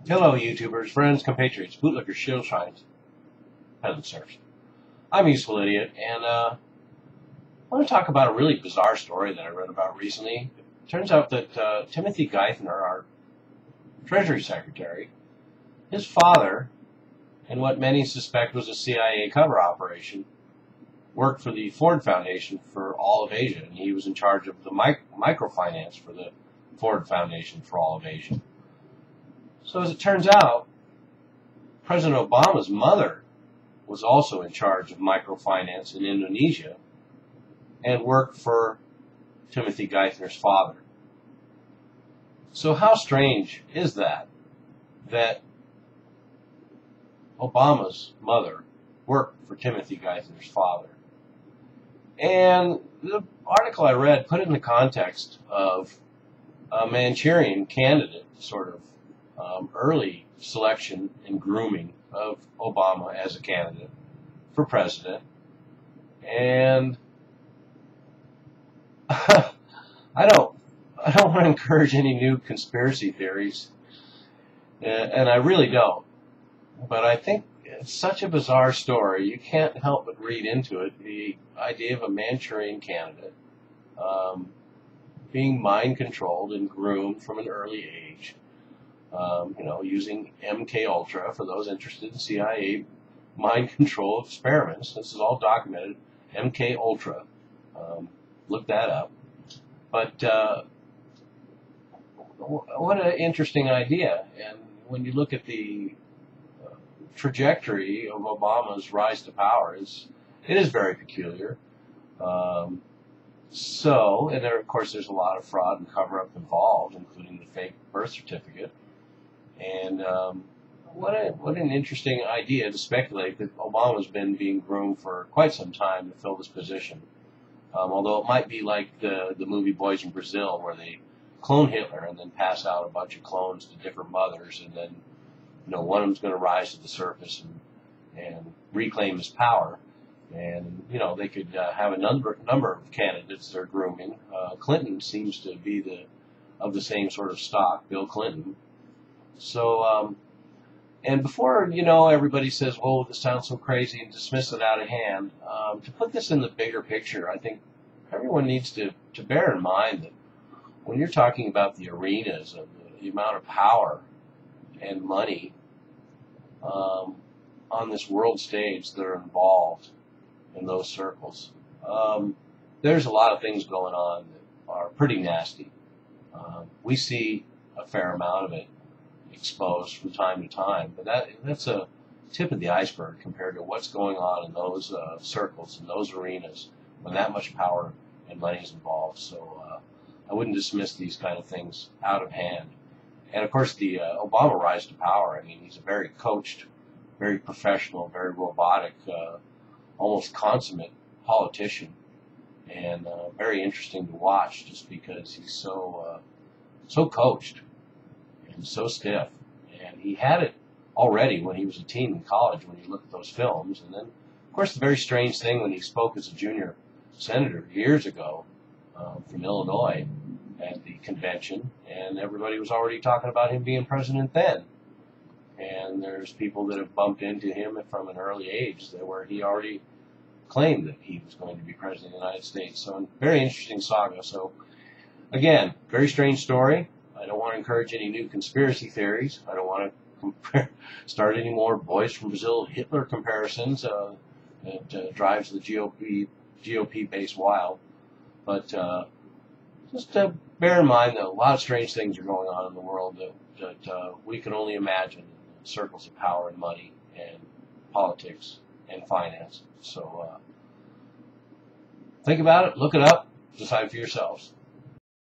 Hello, YouTubers, friends, compatriots, bootlickers, shield shines, peasant serfs. I'm a useful idiot, and I want to talk about a really bizarre story that I read about recently. It turns out that Timothy Geithner, our Treasury Secretary, his father, in what many suspect was a CIA cover operation, worked for the Ford Foundation for all of Asia, and he was in charge of the microfinance for the Ford Foundation for all of Asia. So as it turns out, President Obama's mother was also in charge of microfinance in Indonesia and worked for Timothy Geithner's father. So how strange is that Obama's mother worked for Timothy Geithner's father? And the article I read put it in the context of a Manchurian candidate, sort of early selection and grooming of Obama as a candidate for president. And I don't want to encourage any new conspiracy theories, and I really don't. But I think it's such a bizarre story, you can't help but read into it the idea of a Manchurian candidate being mind-controlled and groomed from an early age. Using MK Ultra for those interested in CIA mind control experiments. This is all documented. MK Ultra. Look that up. But what an interesting idea. And when you look at the trajectory of Obama's rise to power, it is very peculiar. And there, of course, there's a lot of fraud and cover-up involved, including the fake birth certificate. And what an interesting idea to speculate that Obama's been being groomed for quite some time to fill this position. Although it might be like the movie Boys in Brazil, where they clone Hitler and then pass out a bunch of clones to different mothers, and then one of them's going to rise to the surface and reclaim his power. And they could have a number of candidates they're grooming. Clinton seems to be of the same sort of stock, Bill Clinton. So, and before, everybody says, oh, this sounds so crazy, and dismiss it out of hand, to put this in the bigger picture, I think everyone needs to bear in mind that when you're talking about the arenas of the amount of power and money on this world stage that are involved in those circles, there's a lot of things going on that are pretty nasty. We see a fair amount of it exposed from time to time, but that's a tip of the iceberg compared to what's going on in those circles and those arenas when that much power and money is involved. So I wouldn't dismiss these kind of things out of hand. And of course, the Obama rise to power, I mean, he's a very coached, very professional, very robotic, almost consummate politician, and very interesting to watch just because he's so coached and so stiff. And he had it already when he was a teen in college, when you look at those films. And then, of course, the very strange thing when he spoke as a junior senator years ago from Illinois at the convention, and everybody was already talking about him being president then. And there's people that have bumped into him from an early age where he already claimed that he was going to be president of the United States. So, very interesting saga. So, again, very strange story. I don't want to encourage any new conspiracy theories. I don't want to start any more Boys from Brazil Hitler comparisons that drives the GOP base wild. But just bear in mind that a lot of strange things are going on in the world that we can only imagine in circles of power and money and politics and finance. So think about it, look it up, decide for yourselves.